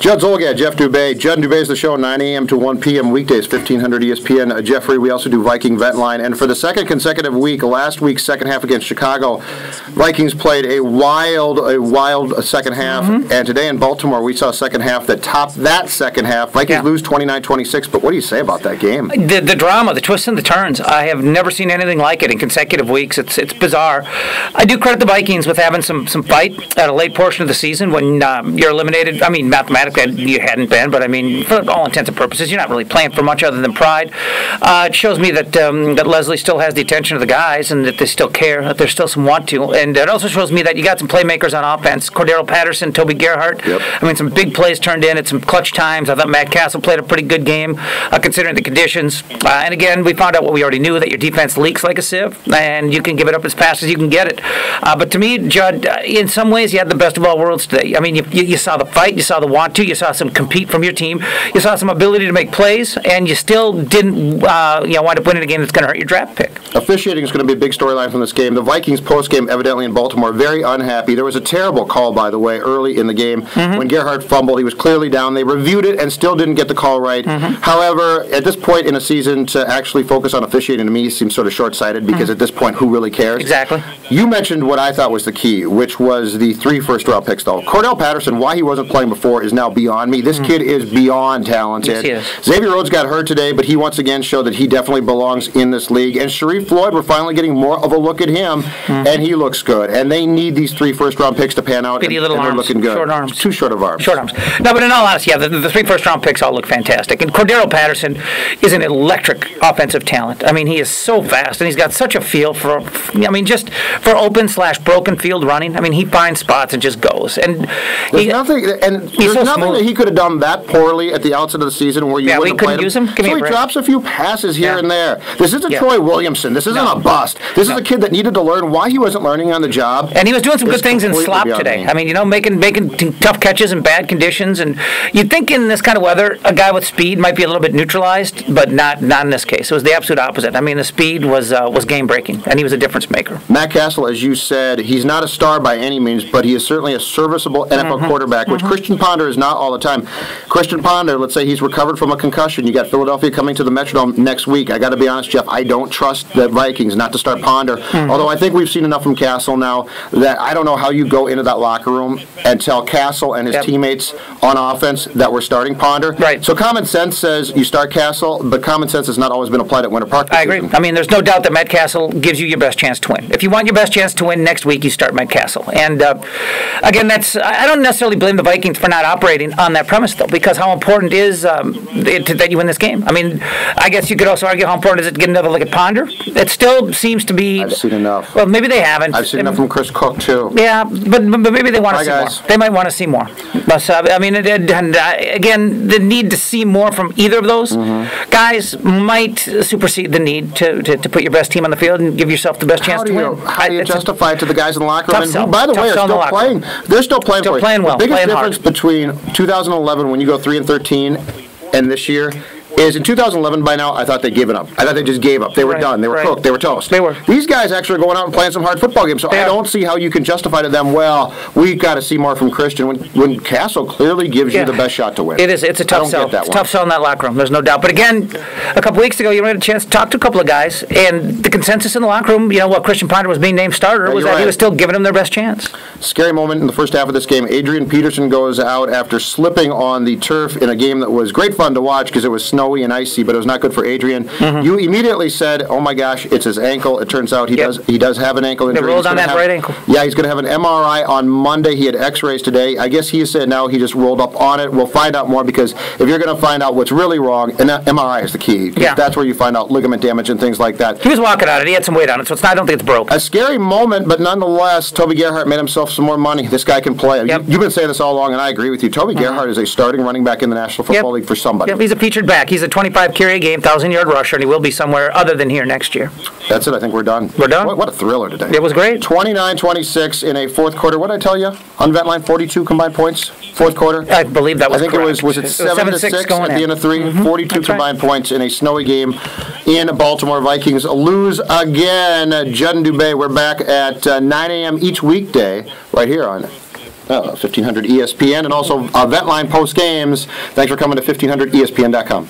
Judd Zolgad, Jeff Dubay. Judd and Dubay is the show 9 a.m. to 1 p.m. weekdays, 1500 ESPN. Jeffrey, we also do Viking Ventline. And for the second consecutive week, last week's second half against Chicago, Vikings played a wild second half. And today in Baltimore, we saw a second half that topped that second half. Vikings lose 29-26. But what do you say about that game? The drama, the twists and the turns. I have never seen anything like it in consecutive weeks. It's bizarre. I do credit the Vikings with having some fight at a late portion of the season when you're eliminated. I mean, mathematically, you hadn't been, but I mean, for all intents and purposes, you're not really playing for much other than pride. It shows me that Leslie still has the attention of the guys and that they still care, that there's still some want to. And it also shows me that you got some playmakers on offense. Cordero Patterson, Toby Gerhart. Yep. I mean, some big plays turned in at some clutch times. I thought Matt Castle played a pretty good game considering the conditions. And again, we found out what we already knew, that your defense leaks like a sieve and you can give it up as fast as you can get it. But to me, Judd, in some ways, you had the best of all worlds today. I mean, you saw the fight, you saw the want to, you saw some compete from your team, you saw some ability to make plays, and you still didn't wind up winning a game that's going to hurt your draft pick. Officiating is going to be a big storyline from this game. The Vikings post-game, evidently in Baltimore, very unhappy. There was a terrible call, by the way, early in the game when Gerhart fumbled. He was clearly down. They reviewed it and still didn't get the call right. However, at this point in a season, to actually focus on officiating to me seems sort of short-sighted because at this point, who really cares? Exactly. You mentioned what I thought was the key, which was the 3 first-round picks, though. Cordell Patterson, why he wasn't playing before is now beyond me. This kid is beyond talented. Yes, he is. Xavier Rhodes got hurt today, but he once again showed that he definitely belongs in this league. And Sharif Floyd, we're finally getting more of a look at him, and he looks good. And they need these 3 first-round picks to pan out, and they're looking good. Short arms. Too short of arms. Short arms. No, but in all honesty, the 3 first-round picks all look fantastic. And Cordero Patterson is an electric offensive talent. I mean, he is so fast, and he's got such a feel for open/broken field running. I mean, he finds spots and just goes. And there's nothing that he could have done that poorly at the outset of the season where you wouldn't have played him. Use him. So he drops a few passes here and there. This isn't Troy Williamson. This isn't a bust. This is a kid that needed to learn why he wasn't learning on the job. And he was doing some good things in slop today. I mean, making tough catches in bad conditions. And you'd think in this kind of weather, a guy with speed might be a little bit neutralized, but not in this case. It was the absolute opposite. I mean, the speed was game-breaking, and he was a difference maker. Matt Castle, as you said, he's not a star by any means, but he is certainly a serviceable NFL quarterback, which Christian Ponder is not all the time. Christian Ponder, let's say he's recovered from a concussion. You got Philadelphia coming to the Metrodome next week. I got to be honest, Jeff, I don't trust the Vikings not to start Ponder. Although I think we've seen enough from Castle now that I don't know how you go into that locker room and tell Castle and his teammates on offense that we're starting Ponder. Right. So common sense says you start Castle, but common sense has not always been applied at Winter Park this agree. season. I mean, there's no doubt that Matt Castle gives you your best chance to win. If you want your best chance to win next week, you start Matt Castle. And again, I don't necessarily blame the Vikings for not operating on that premise, though, because how important is that you win this game? I mean, I guess you could also argue how important is it to get another look at Ponder. It still seems to be... I've seen enough. Well, maybe they haven't. I've seen enough from Chris Cook, too. Yeah, but maybe they want to see guys. more. They might want to see more. But, I mean, again, the need to see more from either of those guys might supersede the need to put your best team on the field and give yourself the best chance to win. How do you justify it to the guys in the locker room? Tough Who, by the way, are still playing. They're still playing for you. Playing well. The biggest playing difference hard. between 2011, when you go 3-13, and this year is in 2011 by now, I thought they gave it up. I thought they just gave up. They were done. They were cooked. They were toast. They were. These guys actually are going out and playing some hard football games, so I don't see how you can justify to them, well, we've got to see more from Christian when Castle clearly gives you the best shot to win. It is. It's a tough sell. It's a tough sell in that locker room. There's no doubt. But again, a couple weeks ago, you had a chance to talk to a couple of guys, and the consensus in the locker room, what Christian Ponder was being named starter, was that he was still giving them their best chance. Scary moment in the first half of this game. Adrian Peterson goes out after slipping on the turf in a game that was great fun to watch because it was snowy and icy, but it was not good for Adrian. You immediately said, oh my gosh, it's his ankle. It turns out he does have an ankle injury. They rolled on that right ankle. Yeah, he's going to have an MRI on Monday. He had x-rays today. I guess he said now he just rolled up on it. We'll find out more because if you're going to find out what's really wrong, and that MRI is the key. Yeah. That's where you find out ligament damage and things like that. He was walking on it. He had some weight on it, so I don't think it's broke. A scary moment, but nonetheless, Toby Gerhart made himself some more money. This guy can play. You've been saying this all along, and I agree with you. Toby Gerhart is a starting running back in the National Football League for somebody. He's a featured back. He's a 25 carry a game, 1,000-yard rusher, and he will be somewhere other than here next year. That's it. I think we're done. We're done? What a thriller today. It was great. 29-26 in a fourth quarter. What did I tell you? On Ventline, 42 combined points, fourth quarter. I believe that was correct. I think was it 7-6 at the end of three? 42 combined points in a snowy game in Baltimore. Vikings lose again. Judd and Dubay, we're back at 9 a.m. each weekday right here on 1500 ESPN, and also Ventline post games. Thanks for coming to 1500ESPN.com.